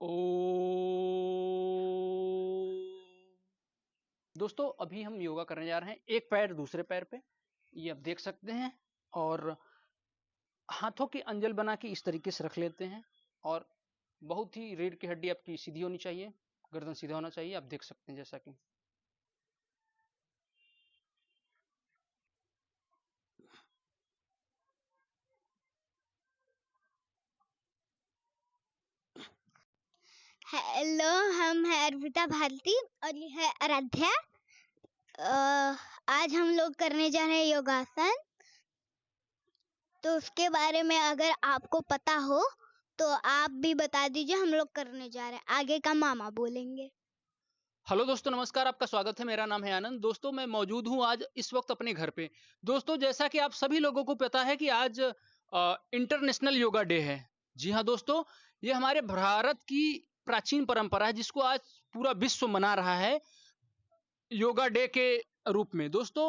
ओ दोस्तों, अभी हम योगा करने जा रहे हैं एक पैर दूसरे पैर पे। ये आप देख सकते हैं। और हाथों की अंजल बना के इस तरीके से रख लेते हैं। और बहुत ही रीढ़ की हड्डी आपकी सीधी होनी चाहिए, गर्दन सीधा होना चाहिए। आप देख सकते हैं जैसा कि हेलो, हम हैं अर्पिता भारती और ये है आराध्या। आज हम लोग करने जा रहे हैं योगासन। तो उसके बारे में अगर आपको पता हो तो आप भी बता दीजिए। हम लोग करने जा रहे हैं, आगे का मामा बोलेंगे। हेलो दोस्तों, नमस्कार। आपका स्वागत है। मेरा नाम है आनंद। दोस्तों, मैं मौजूद हूं आज इस वक्त अपने घर पे। दोस्तों, जैसा कि आप सभी लोगों को पता है कि आज इंटरनेशनल योगा डे है। जी हाँ दोस्तों, ये हमारे भारत की प्राचीन परंपरा है जिसको आज पूरा विश्व मना रहा है योगा डे के रूप में। दोस्तों,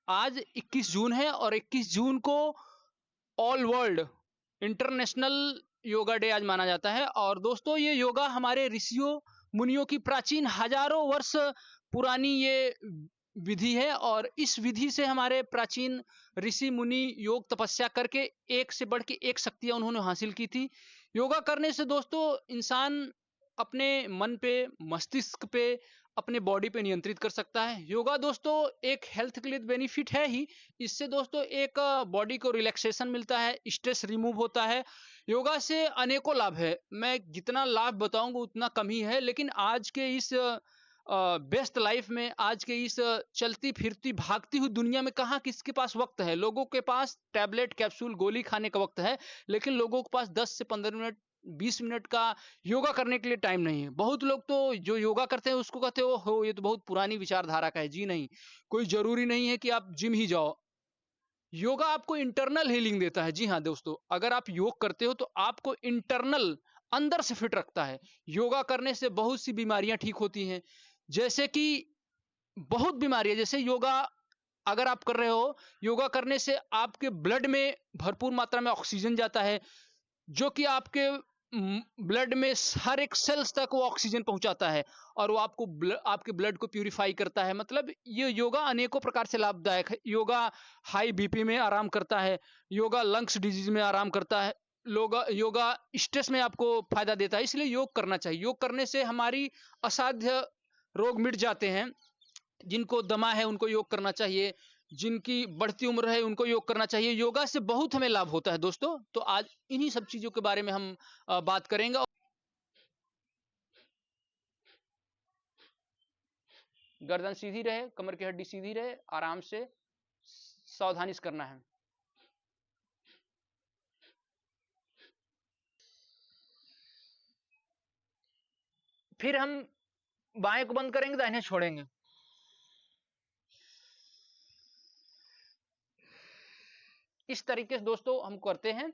आज 21 जून है और 21 जून को all world international yoga day आज माना जाता है। और दोस्तों, ये योगा हमारे ऋषियों मुनियों की प्राचीन हजारों वर्ष पुरानी ये विधि है। और इस विधि से हमारे प्राचीन ऋषि मुनि योग तपस्या करके एक से बढ़ के एक शक्तियां उन्होंने हासिल की थी। योगा करने से दोस्तों इंसान अपने मन पे, मस्तिष्क पे, अपने बॉडी पे नियंत्रित कर सकता है। योगा दोस्तों एक हेल्थ के लिए बेनिफिट है ही। इससे दोस्तों एक बॉडी को रिलैक्सेशन मिलता है, स्ट्रेस रिमूव होता है। योगा से अनेकों लाभ है। मैं जितना लाभ बताऊंगा उतना कम ही है। लेकिन आज के इस व्यस्त लाइफ में, आज के इस चलती फिरती भागती हुई दुनिया में कहाँ किसके पास वक्त है। लोगों के पास टैबलेट, कैप्सूल, गोली खाने का वक्त है, लेकिन लोगों के पास 10 से 15 मिनट, 20 मिनट का योगा करने के लिए टाइम नहीं है। बहुत लोग तो जो योगा करते हैं उसको कहते हो ये तो बहुत पुरानी विचारधारा का है। जी नहीं, कोई जरूरी नहीं है कि आप जिम ही जाओ। योगा आपको इंटरनल हीलिंग देता है। जी हाँ दोस्तों, अगर आप योग करते हो तो आपको इंटरनल, अंदर से फिट रखता है। योगा करने से बहुत सी बीमारियां ठीक होती हैं। जैसे कि बहुत बीमारियां, जैसे योगा अगर आप कर रहे हो, योगा करने से आपके ब्लड में भरपूर मात्रा में ऑक्सीजन जाता है, जो कि आपके ब्लड में हर एक सेल्स तक वो ऑक्सीजन पहुंचाता है। और वो आपके ब्लड को प्यूरिफाई करता है। मतलब ये योगा अनेकों प्रकार से लाभदायक है। योगा हाई बीपी में आराम करता है। योगा लंग्स डिजीज में आराम करता है। योगा स्ट्रेस में आपको फायदा देता है। इसलिए योग करना चाहिए। योग करने से हमारी असाध्य रोग मिट जाते हैं। जिनको दमा है उनको योग करना चाहिए, जिनकी बढ़ती उम्र है उनको योग करना चाहिए। योगा से बहुत हमें लाभ होता है दोस्तों। तो आज इन्हीं सब चीजों के बारे में हम बात करेंगे। गर्दन सीधी रहे, कमर की हड्डी सीधी रहे, आराम से सावधानी से करना है। फिर हम बाएं को बंद करेंगे, दाहिने छोड़ेंगे। इस तरीके से दोस्तों हम करते हैं।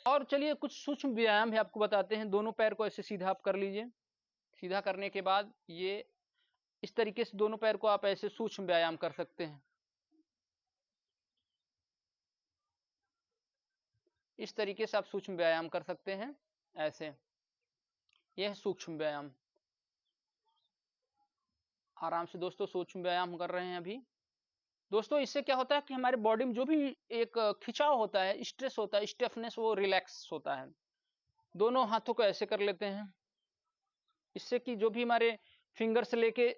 और चलिए कुछ सूक्ष्म व्यायाम भी आपको बताते हैं। दोनों पैर को ऐसे सीधा आप कर लीजिए। सीधा करने के बाद ये इस तरीके से दोनों पैर को आप ऐसे सूक्ष्म व्यायाम कर सकते हैं। इस तरीके से आप सूक्ष्म व्यायाम कर सकते हैं। ऐसे यह सूक्ष्म व्यायाम। आराम से दोस्तों सूक्ष्म व्यायाम कर रहे हैं अभी। दोस्तों, इससे क्या होता है कि हमारे बॉडी में जो भी एक खिंचाव होता है, स्ट्रेस होता है, स्टिफनेस, वो रिलैक्स होता है। दोनों हाथों को ऐसे कर लेते हैं। इससे कि जो भी हमारे फिंगर से लेके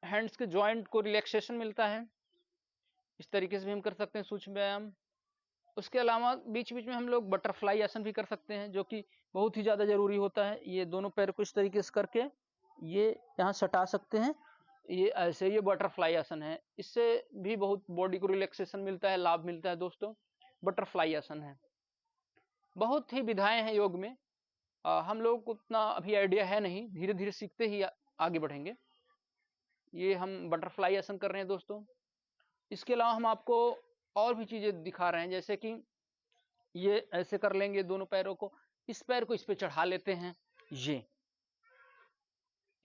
हैंड्स के जॉइंट को रिलैक्सेशन मिलता है। इस तरीके से भी हम कर सकते हैं सूक्ष्म व्यायाम। उसके अलावा बीच बीच में हम लोग बटरफ्लाई आसन भी कर सकते हैं, जो कि बहुत ही ज्यादा जरूरी होता है। ये दोनों पैर को इस तरीके से करके ये यहाँ सटा सकते हैं। ये ऐसे, ये बटरफ्लाई आसन है। इससे भी बहुत बॉडी को रिलैक्सेशन मिलता है, लाभ मिलता है दोस्तों। बटरफ्लाई आसन है। बहुत ही विधाएं हैं योग में। हम लोग को उतना अभी आइडिया है नहीं, धीरे धीरे सीखते ही आगे बढ़ेंगे। ये हम बटरफ्लाई आसन कर रहे हैं दोस्तों। इसके अलावा हम आपको और भी चीजें दिखा रहे हैं, जैसे कि ये ऐसे कर लेंगे दोनों पैरों को, इस पैर को इस पे चढ़ा लेते हैं, ये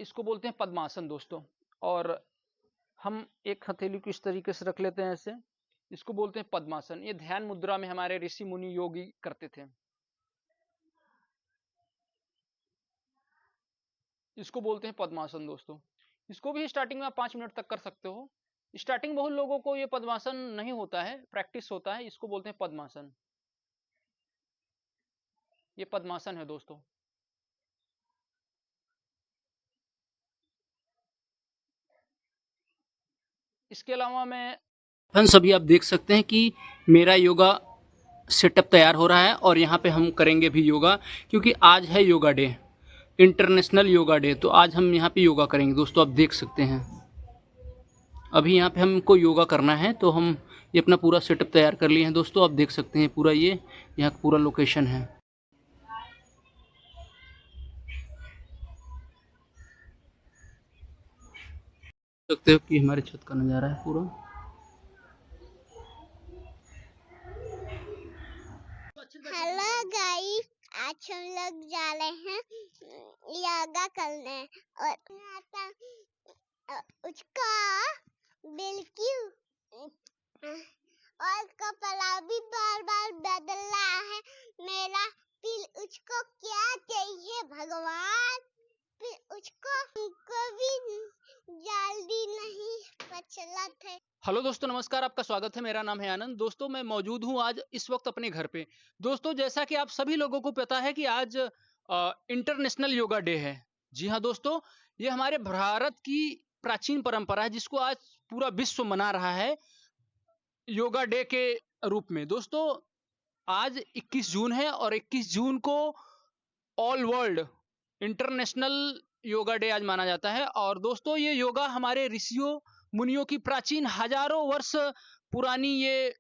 इसको बोलते हैं पद्मासन दोस्तों। और हम एक हथेली को इस तरीके से रख लेते हैं ऐसे, इसको बोलते हैं पद्मासन। ये ध्यान मुद्रा में हमारे ऋषि मुनि योगी करते थे। इसको बोलते हैं पद्मासन दोस्तों। इसको भी स्टार्टिंग में आप 5 मिनट तक कर सकते हो। स्टार्टिंग बहुत लोगों को ये पद्मासन नहीं होता है, प्रैक्टिस होता है। इसको बोलते हैं पद्मासन। ये पद्मासन है दोस्तों। इसके अलावा मैं फ्रेंड्स अभी आप देख सकते हैं कि मेरा योगा सेटअप तैयार हो रहा है और यहाँ पे हम करेंगे भी योगा, क्योंकि आज है yoga day, international yoga day. तो आज हम यहाँ पे योगा करेंगे दोस्तों। आप देख सकते हैं अभी यहाँ पे हमको योगा करना है, तो हम ये अपना पूरा सेटअप तैयार कर लिए हैं दोस्तों। आप देख सकते हैं पूरा ये यहाँ पूरा लोकेशन है। देख सकते हो कि हमारे छत का नज़ारा है पूरा। हेलो गाइस, आज हम लोग जा रहे हैं योगा करने और उसका बिल्कि और कपड़ा भी बार बार बदल रहा है मेरा। फिर उसको क्या चाहिए भगवान, फिर उसको भी जल्दी नहीं पचला थे। हेलो दोस्तों, नमस्कार, आपका स्वागत है। मेरा नाम है आनंद। दोस्तों मैं मौजूद हूँ आज इस वक्त अपने घर पे। दोस्तों जैसा कि आप सभी लोगों को पता है कि आज इंटरनेशनल योगा डे है। जी हाँ दोस्तों, ये हमारे भारत की प्राचीन परंपरा है जिसको आज पूरा विश्व मना रहा है योगा डे के रूप में। दोस्तों आज 21 जून है और 21 जून को all world international yoga day आज माना जाता है। और दोस्तों ये योगा हमारे ऋषियों मुनियों की प्राचीन हजारों वर्ष पुरानी ये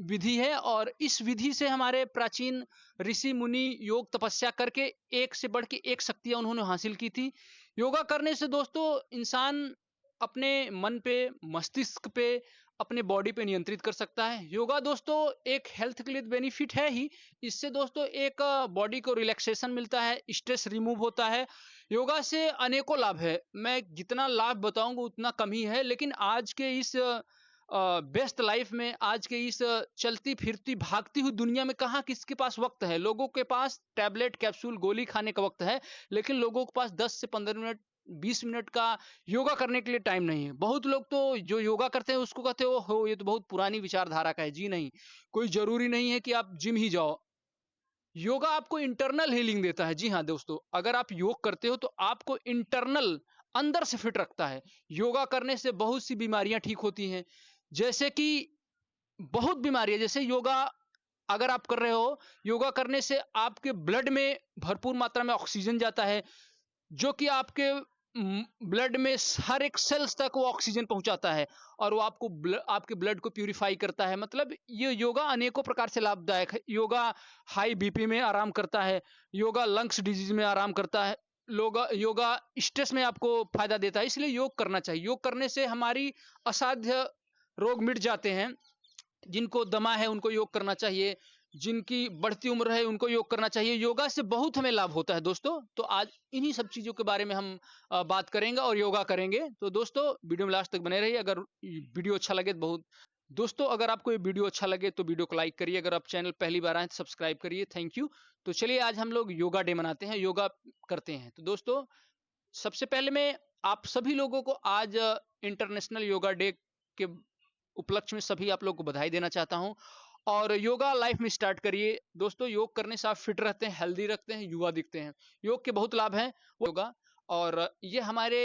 विधि है और इस विधि से हमारे प्राचीन ऋषि मुनि योग तपस्या करके एक से बढ़ के एक शक्तियां उन्होंने हासिल की थी। योगा करने से दोस्तों इंसान अपने मन पे, मस्तिष्क पे, अपने बॉडी पे नियंत्रित कर सकता है। योगा दोस्तों एक हेल्थ के लिए बेनिफिट है ही, इससे दोस्तों एक बॉडी को रिलैक्सेशन मिलता है, स्ट्रेस रिमूव होता है। योगा से अनेकों लाभ है, मैं जितना लाभ बताऊंगा उतना कम ही है। लेकिन आज के इस व्यस्त लाइफ में, आज के इस चलती फिरती भागती हुई दुनिया में कहाँ किसके पास वक्त है। लोगों के पास टैबलेट, कैप्सूल, गोली खाने का वक्त है, लेकिन लोगों के पास 10 से 15 मिनट, 20 मिनट का योगा करने के लिए टाइम नहीं है। बहुत लोग तो जो योगा करते हैं उसको कहते हो ये तो बहुत पुरानी विचारधारा का है। जी नहीं, कोई जरूरी नहीं है कि आप जिम ही जाओ। योगा आपको इंटरनल हीलिंग देता है। जी हाँ दोस्तों, अगर आप योग करते हो तो आपको इंटरनल अंदर से फिट रखता है। योगा करने से बहुत सी बीमारियां ठीक होती हैं, जैसे कि बहुत बीमारियां, जैसे योगा अगर आप कर रहे हो, योगा करने से आपके ब्लड में भरपूर मात्रा में ऑक्सीजन जाता है, जो कि आपके ब्लड में हर एक सेल्स तक वो ऑक्सीजन पहुंचाता है और वो आपके ब्लड को प्यूरिफाई करता है। मतलब ये योगा अनेकों प्रकार से लाभदायक है। योगा हाई बीपी में आराम करता है, योगा लंग्स डिजीज में आराम करता है, योगा स्ट्रेस में आपको फायदा देता है। इसलिए योग करना चाहिए। योग करने से हमारी असाध्य रोग मिट जाते हैं। जिनको दमा है उनको योग करना चाहिए, जिनकी बढ़ती उम्र है उनको योग करना चाहिए। योगा से बहुत हमें लाभ होता है दोस्तों। तो आज इन्हीं सब चीजों के बारे में हम बात करेंगे और योगा करेंगे। तो दोस्तों वीडियो में लास्ट तक बने रहिए। अगर वीडियो अच्छा लगे तो अगर आपको ये वीडियो अच्छा लगे तो वीडियो को लाइक करिए। अगर आप चैनल पहली बार आए तो सब्सक्राइब करिए। Thank you. तो चलिए आज हम लोग योगा डे मनाते हैं, योगा करते हैं। तो दोस्तों सबसे पहले मैं आप सभी लोगों को आज इंटरनेशनल योगा डे के उपलक्ष्य में सभी आप लोगों को बधाई देना चाहता हूं। और योगा लाइफ में स्टार्ट करिए दोस्तों। योग करने से आप फिट रहते हैं, हेल्दी रखते हैं, युवा दिखते हैं। योग के बहुत लाभ हैं योगा, और ये हमारे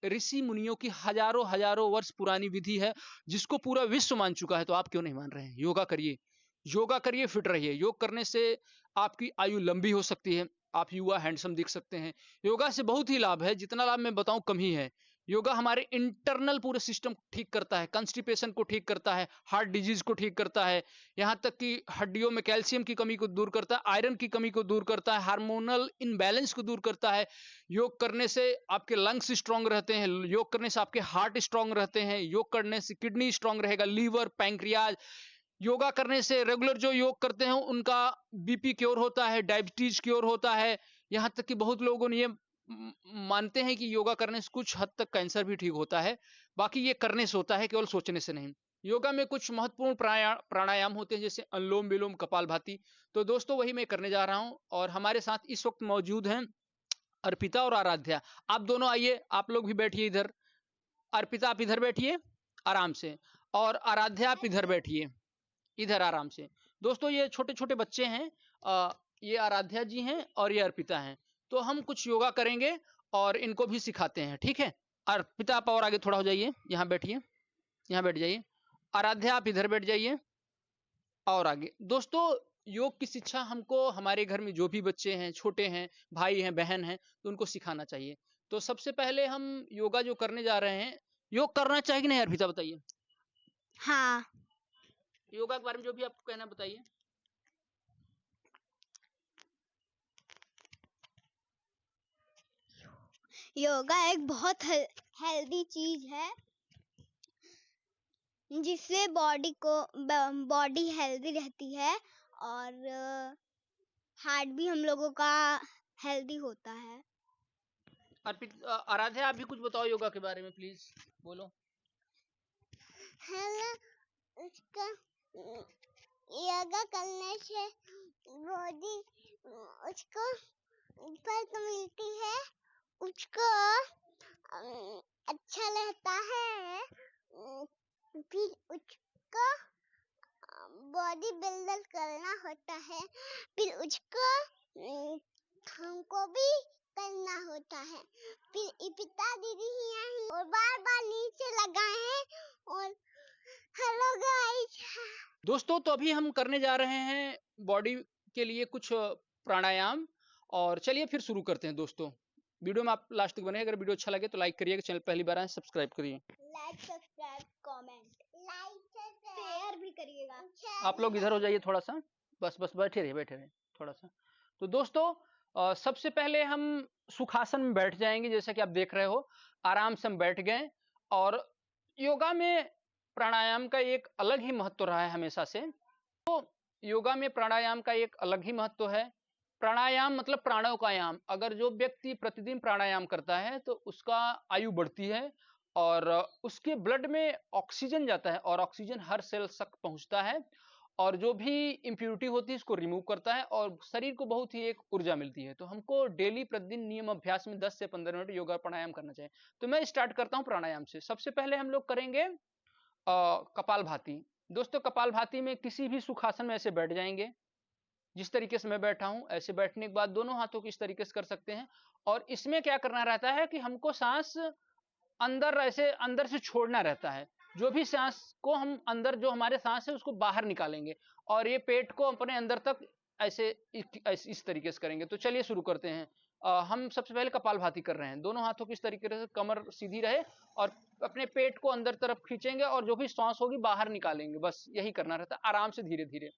ऋषि मुनियों की हजारों हजारों वर्ष पुरानी विधि है जिसको पूरा विश्व मान चुका है। तो आप क्यों नहीं मान रहे हैं? योगा करिए, योगा करिए, फिट रहिए। योग करने से आपकी आयु लंबी हो सकती है, आप युवा हैंडसम दिख सकते हैं। योगा से बहुत ही लाभ है, जितना लाभ मैं बताऊं कम ही है। योगा हमारे इंटरनल पूरे सिस्टम को ठीक करता है, कंस्टिपेशन को ठीक करता है, हार्ट डिजीज को ठीक करता है, यहाँ तक कि हड्डियों में कैल्शियम की कमी को दूर करता है, आयरन की कमी को दूर करता है, हार्मोनल इनबैलेंस को दूर करता है। योग करने से आपके लंग्स स्ट्रांग रहते हैं, योग करने से आपके हार्ट स्ट्रांग रहते हैं, योग करने से किडनी स्ट्रांग रहेगा, लीवर, पैंक्रियाज। योगा करने से रेगुलर जो योग करते हैं उनका बीपी क्योर होता है, डायबिटीज क्योर होता है। यहाँ तक कि बहुत लोगों ने ये मानते हैं कि योगा करने से कुछ हद तक कैंसर भी ठीक होता है। बाकी ये करने से होता है, केवल सोचने से नहीं। योगा में कुछ महत्वपूर्ण प्राणायाम होते हैं, जैसे अनुलोम विलोम, कपालभाति। तो दोस्तों वही मैं करने जा रहा हूं, और हमारे साथ इस वक्त मौजूद हैं अर्पिता और आराध्या। आप दोनों आइए, आप लोग भी बैठिए इधर। अर्पिता आप इधर बैठिए आराम से, और आराध्या आप इधर बैठिए इधर आराम से। दोस्तों ये छोटे छोटे बच्चे हैं, ये आराध्या जी हैं और ये अर्पिता हैं। तो हम कुछ योगा करेंगे और इनको भी सिखाते हैं, ठीक है। अर्पिता आप और आगे थोड़ा हो जाइए, यहाँ बैठिए, यहाँ बैठ जाइए। आराध्या आप इधर बैठ जाइए और आगे। दोस्तों योग की शिक्षा हमको हमारे घर में जो भी बच्चे हैं, छोटे हैं, भाई हैं, बहन हैं, तो उनको सिखाना चाहिए। तो सबसे पहले हम योगा जो करने जा रहे हैं, योग करना चाहिए कि नहीं अर्पिता, बताइए। हाँ, योगा के बारे में जो भी आपको कहना बताइए। योगा एक बहुत हेल्दी चीज है, जिससे बॉडी हेल्दी रहती है, और हार्ट भी हम लोगों का हेल्दी होता है। आराध्या आप भी कुछ बताओ योगा के बारे में, प्लीज बोलो। हेलो, उसका योगा करने से बॉडी उसको फर्क मिलती है, उसको अच्छा लगता है, फिर उसको बॉडी बिल्डर करना होता है, फिर उसको हमको भी करना होता है। फिर इपिता दीदी यहाँ और बार बार नीचे लगाए हैं। और हेलो गाइस। दोस्तों तो अभी हम करने जा रहे हैं बॉडी के लिए कुछ प्राणायाम, और चलिए फिर शुरू करते हैं। दोस्तों वीडियो में आप लास्ट तक बने, अगर वीडियो अच्छा लगे तो लाइक करिएगा, चैनल पहली बार आए सब्सक्राइब करिए, लाइक सब्सक्राइब कमेंट शेयर भी करिएगा। आप लोग इधर हो जाइए थोड़ा सा, बस बस बैठे रहिए थोड़ा सा। तो दोस्तों सबसे पहले हम सुखासन में बैठ जाएंगे, जैसा कि आप देख रहे हो, आराम से हम बैठ गए। और योगा में प्राणायाम का एक अलग ही महत्व रहा है हमेशा से। तो योगा में प्राणायाम का एक अलग ही महत्व है। प्राणायाम मतलब प्राणों का याम। अगर जो व्यक्ति प्रतिदिन प्राणायाम करता है तो उसका आयु बढ़ती है, और उसके ब्लड में ऑक्सीजन जाता है, और ऑक्सीजन हर सेल तक पहुंचता है, और जो भी इम्प्यूरिटी होती है उसको रिमूव करता है, और शरीर को बहुत ही एक ऊर्जा मिलती है। तो हमको डेली प्रतिदिन नियम अभ्यास में 10 से 15 मिनट योगा प्राणायाम करना चाहिए। तो मैं स्टार्ट करता हूँ प्राणायाम से। सबसे पहले हम लोग करेंगे कपालभाति। दोस्तों कपालभाति में किसी भी सुखासन में ऐसे बैठ जाएंगे, जिस तरीके से मैं बैठा हूं। ऐसे बैठने के बाद दोनों हाथों को इस तरीके से कर सकते हैं। और इसमें क्या करना रहता है कि हमको सांस अंदर ऐसे अंदर से छोड़ना रहता है। जो भी सांस को हम अंदर, जो हमारे सांस है उसको बाहर निकालेंगे, और ये पेट को अपने अंदर तक ऐसे इस तरीके से करेंगे। तो चलिए शुरू करते हैं। हम सबसे पहले कपालभाति कर रहे हैं। दोनों हाथों को इस तरीके से, कमर सीधी रहे, और अपने पेट को अंदर तरफ खींचेंगे, और जो भी सांस होगी बाहर निकालेंगे। बस यही करना रहता है, आराम से, धीरे धीरे।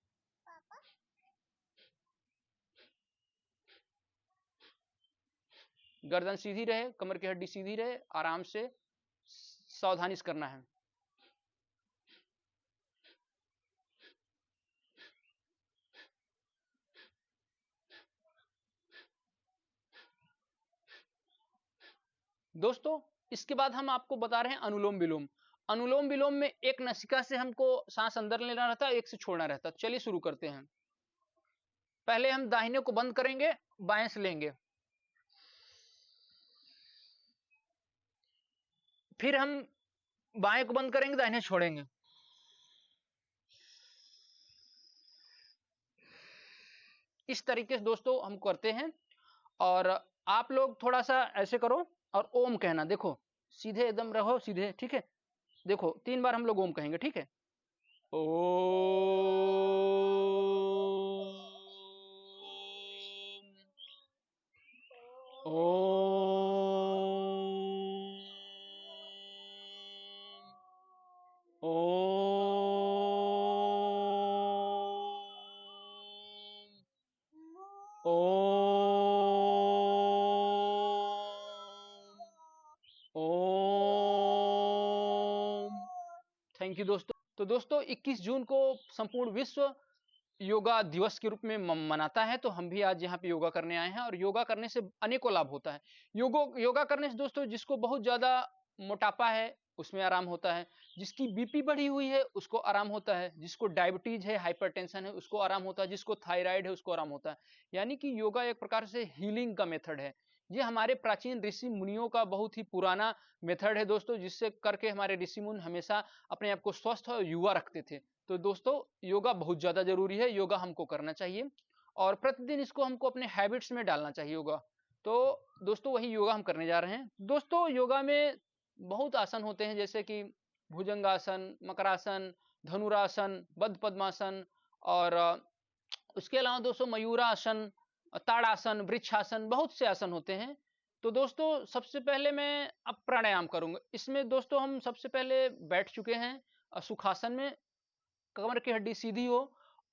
गर्दन सीधी रहे, कमर की हड्डी सीधी रहे, आराम से, सावधानी से करना है। दोस्तों इसके बाद हम आपको बता रहे हैं अनुलोम विलोम। अनुलोम विलोम में एक नसिका से हमको सांस अंदर लेना रहता है, एक से छोड़ना रहता है। चलिए शुरू करते हैं। पहले हम दाहिने को बंद करेंगे, बाएं से लेंगे, फिर हम बाएं को बंद करेंगे, दाहिने छोड़ेंगे। इस तरीके से दोस्तों हम करते हैं। और आप लोग थोड़ा सा ऐसे करो और ओम कहना। देखो सीधे एकदम रहो, सीधे, ठीक है। देखो 3 बार हम लोग ओम कहेंगे, ठीक है। ओ थैंक यू दोस्तों। तो दोस्तों 21 जून को संपूर्ण विश्व योगा दिवस के रूप में मनाता है, तो हम भी आज यहाँ पे योगा करने आए हैं और योगा करने से अनेकों लाभ होता है। योगा करने से दोस्तों जिसको बहुत ज़्यादा मोटापा है उसमें आराम होता है, जिसकी बीपी बढ़ी हुई है उसको आराम होता है, जिसको डायबिटीज है, हाइपरटेंशन है उसको आराम होता है, जिसको थायराइड है उसको आराम होता है। यानी कि योगा एक प्रकार से हीलिंग का मेथड है। ये हमारे प्राचीन ऋषि मुनियों का बहुत ही पुराना मेथड है दोस्तों, जिससे करके हमारे ऋषि मुनि हमेशा अपने आप को स्वस्थ और युवा रखते थे। तो दोस्तों योगा बहुत ज्यादा जरूरी है, योगा हमको करना चाहिए और प्रतिदिन इसको हमको अपने हैबिट्स में डालना चाहिए योगा। तो दोस्तों वही योगा हम करने जा रहे हैं। दोस्तों योगा में बहुत आसन होते हैं, जैसे कि भुजंगासन, मकरासन, धनुरासन, बद्ध पद्मासन और उसके अलावा दोस्तों मयूरासन, ताड़ासन, वृक्षासन, बहुत से आसन होते हैं। तो दोस्तों सबसे पहले मैं अब प्राणायाम करूंगा। इसमें दोस्तों हम सबसे पहले बैठ चुके हैं सुखासन में, कमर की हड्डी सीधी हो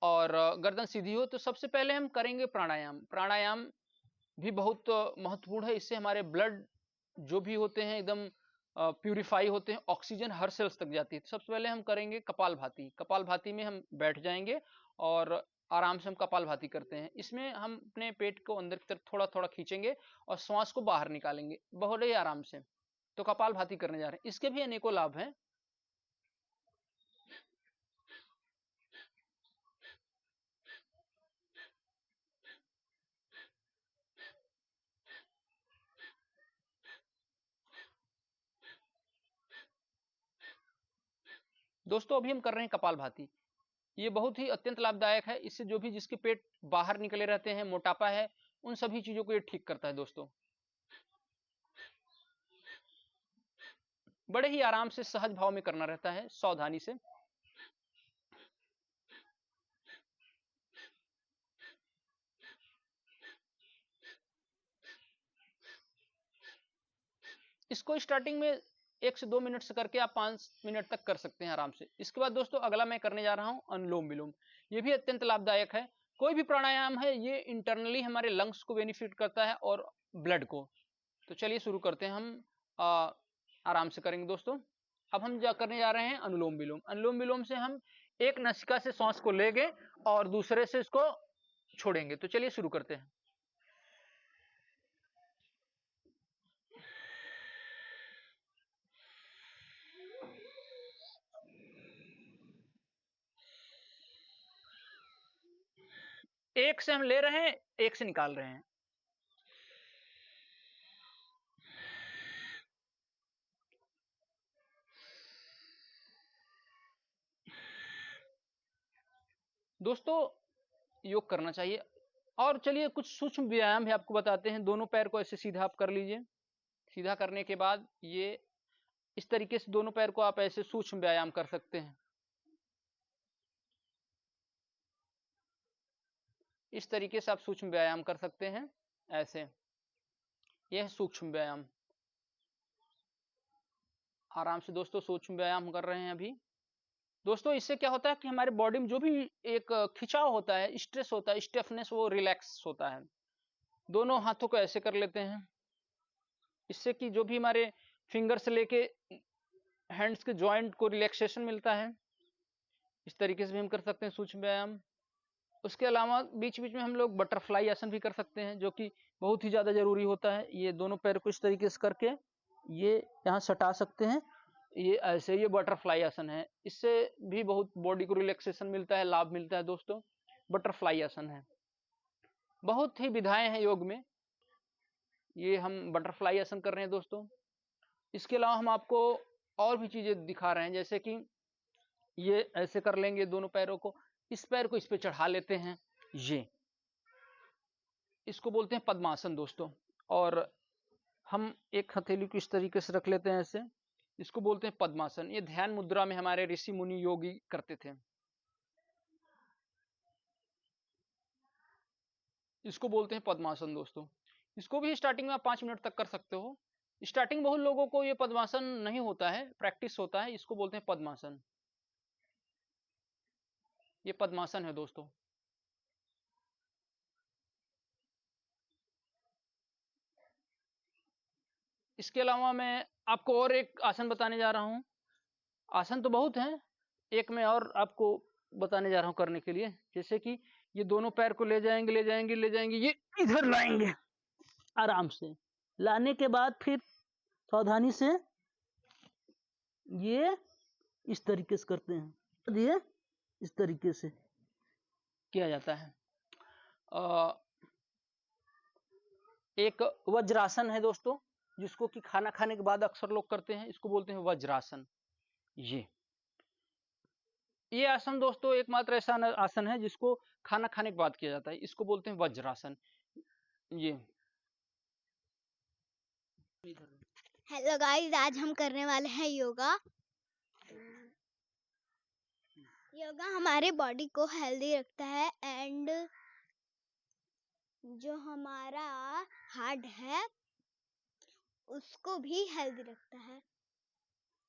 और गर्दन सीधी हो। तो सबसे पहले हम करेंगे प्राणायाम। प्राणायाम भी बहुत महत्वपूर्ण है, इससे हमारे ब्लड जो भी होते हैं एकदम प्यूरिफाई होते हैं, ऑक्सीजन हर सेल्स तक जाती है। तो सबसे पहले हम करेंगे कपालभाति। कपालभाति में हम बैठ जाएंगे और आराम से हम कपालभाति करते हैं। इसमें हम अपने पेट को अंदर की तरफ थोड़ा थोड़ा खींचेंगे और श्वास को बाहर निकालेंगे बहुत ही आराम से। तो कपालभाति करने जा रहे हैं, इसके भी अनेकों लाभ हैं। दोस्तों अभी हम कर रहे हैं कपालभाति। ये बहुत ही अत्यंत लाभदायक है, इससे जो भी जिसके पेट बाहर निकले रहते हैं, मोटापा है, उन सभी चीजों को ये ठीक करता है दोस्तों। बड़े ही आराम से सहज भाव में करना रहता है, सावधानी से। इसको स्टार्टिंग में 1 से 2 मिनट से करके आप 5 मिनट तक कर सकते हैं आराम से। इसके बाद दोस्तों अगला मैं करने जा रहा हूं अनुलोम विलोम। ये भी अत्यंत लाभदायक है। कोई भी प्राणायाम है ये इंटरनली हमारे लंग्स को बेनिफिट करता है और ब्लड को। तो चलिए शुरू करते हैं हम। आराम से करेंगे दोस्तों। अब हम करने जा रहे हैं अनुलोम विलोम। अनुलोम विलोम से हम एक नासिका से सांस को लेंगे और दूसरे से इसको छोड़ेंगे। तो चलिए शुरू करते हैं। एक से हम ले रहे हैं, एक से निकाल रहे हैं। दोस्तों योग करना चाहिए। और चलिए कुछ सूक्ष्म व्यायाम भी आपको बताते हैं। दोनों पैर को ऐसे सीधा आप कर लीजिए। सीधा करने के बाद ये इस तरीके से दोनों पैर को आप ऐसे सूक्ष्म व्यायाम कर सकते हैं। इस तरीके से आप सूक्ष्म व्यायाम कर सकते हैं ऐसे। यह सूक्ष्म व्यायाम। आराम से दोस्तों सूक्ष्म व्यायाम कर रहे हैं अभी। दोस्तों इससे क्या होता है कि हमारे बॉडी में जो भी एक खिंचाव होता है, स्ट्रेस होता है, स्टिफनेस, वो रिलैक्स होता है। दोनों हाथों को ऐसे कर लेते हैं। इससे कि जो भी हमारे फिंगर से लेके हैंड्स के जॉइंट को रिलैक्सेशन मिलता है। इस तरीके से भी हम कर सकते हैं सूक्ष्म व्यायाम। उसके अलावा बीच बीच में हम लोग बटरफ्लाई आसन भी कर सकते हैं, जो कि बहुत ही ज्यादा जरूरी होता है। ये दोनों पैर को इस तरीके से करके ये यहाँ सटा सकते हैं। ये ऐसे ये बटरफ्लाई आसन है। इससे भी बहुत बॉडी को रिलैक्सेशन मिलता है, लाभ मिलता है दोस्तों। बटरफ्लाई आसन है। बहुत ही विधाएं हैं योग में। ये हम बटरफ्लाई आसन कर रहे हैं दोस्तों। इसके अलावा हम आपको और भी चीजें दिखा रहे हैं, जैसे कि ये ऐसे कर लेंगे दोनों पैरों को, इस पैर को इस पे चढ़ा लेते हैं। ये इसको बोलते हैं पद्मासन दोस्तों। और हम एक हथेली को इस तरीके से रख लेते हैं ऐसे। इसको बोलते हैं पद्मासन। ये ध्यान मुद्रा में हमारे ऋषि मुनि योगी करते थे। इसको बोलते हैं पद्मासन दोस्तों। इसको भी स्टार्टिंग में आप 5 मिनट तक कर सकते हो। स्टार्टिंग बहुत लोगों को ये पद्मासन नहीं होता है, प्रैक्टिस होता है। इसको बोलते हैं पद्मासन। ये पद्मासन है दोस्तों। इसके अलावा मैं आपको और एक आसन बताने जा रहा हूं। आसन तो बहुत हैं, एक मैं और आपको बताने जा रहा हूँ करने के लिए। जैसे कि ये दोनों पैर को ले जाएंगे ले जाएंगे ले जाएंगे, ये इधर लाएंगे आराम से। लाने के बाद फिर सावधानी से ये इस तरीके से करते हैं, ये इस तरीके से किया जाता है। एक वज्रासन है दोस्तों, जिसको कि खाना खाने के बाद अक्सर लोग करते हैं, इसको बोलते हैं वज्रासन। ये आसन दोस्तों एकमात्र ऐसा आसन है जिसको खाना खाने के बाद किया जाता है, इसको बोलते हैं वज्रासन। ये हेलो गाइस, आज हम करने वाले हैं योगा। योगा हमारे बॉडी को हेल्दी रखता है एंड जो हमारा हार्ट है उसको भी हेल्दी रखता है।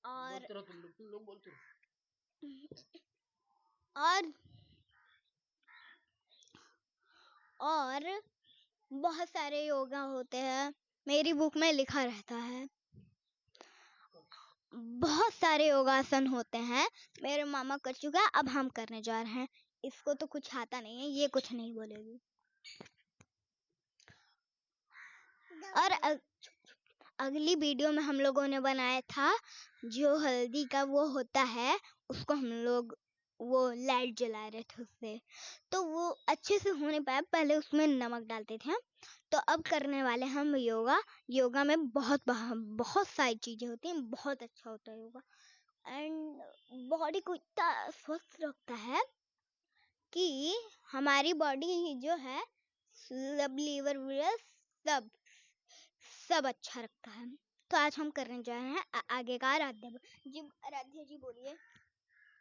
और तुम लोग बोलते और बहुत सारे योगा होते हैं, मेरी बुक में लिखा रहता है। बहुत सारे योगासन होते हैं, मेरे मामा कर चुका है, अब हम करने जा रहे हैं। इसको तो कुछ आता नहीं है, ये कुछ नहीं बोलेगी। और अगली वीडियो में हम लोगों ने बनाया था जो हल्दी का वो होता है, उसको हम लोग वो लाइट जला रहे थे उससे, तो वो अच्छे से हो नहीं पाया, पहले उसमें नमक डालते थे। तो अब करने वाले हम योगा। योगा में बहुत सारी चीजें होती हैं, बहुत अच्छा होता है योगा एंड बॉडी को इतना स्वस्थ रखता है कि हमारी बॉडी जो है सब लीवर सब अच्छा रखता है। तो आज हम करने जा रहे हैं आगे का आराध्या जी बोलिए।